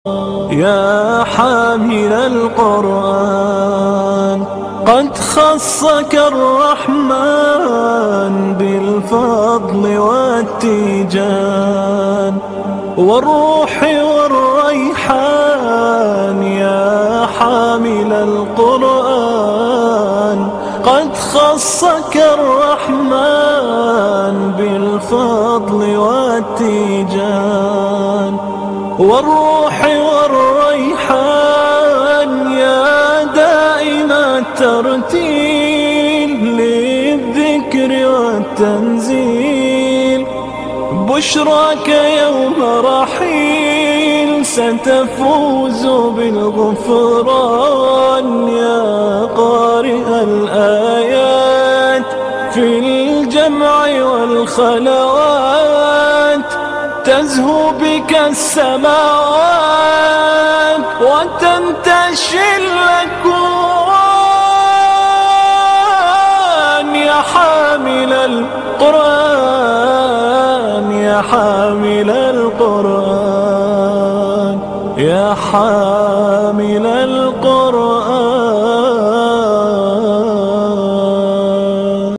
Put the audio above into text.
يا حامل القرآن، قد خصك الرحمن بالفضل والتيجان والروح والريحان. يا حامل القرآن، قد خصك الرحمن بالفضل والتيجان والروح والريحان. يا دائم الترتيل للذكر والتنزيل، بشراك يوم رحيل ستفوز بالغفران. يا قارئ الآيات في الجمع والخلوات، تزهو بك السماوات وتنتشي الأكوان. يا حامل القرآن، يا حامل القرآن، يا حامل القرآن.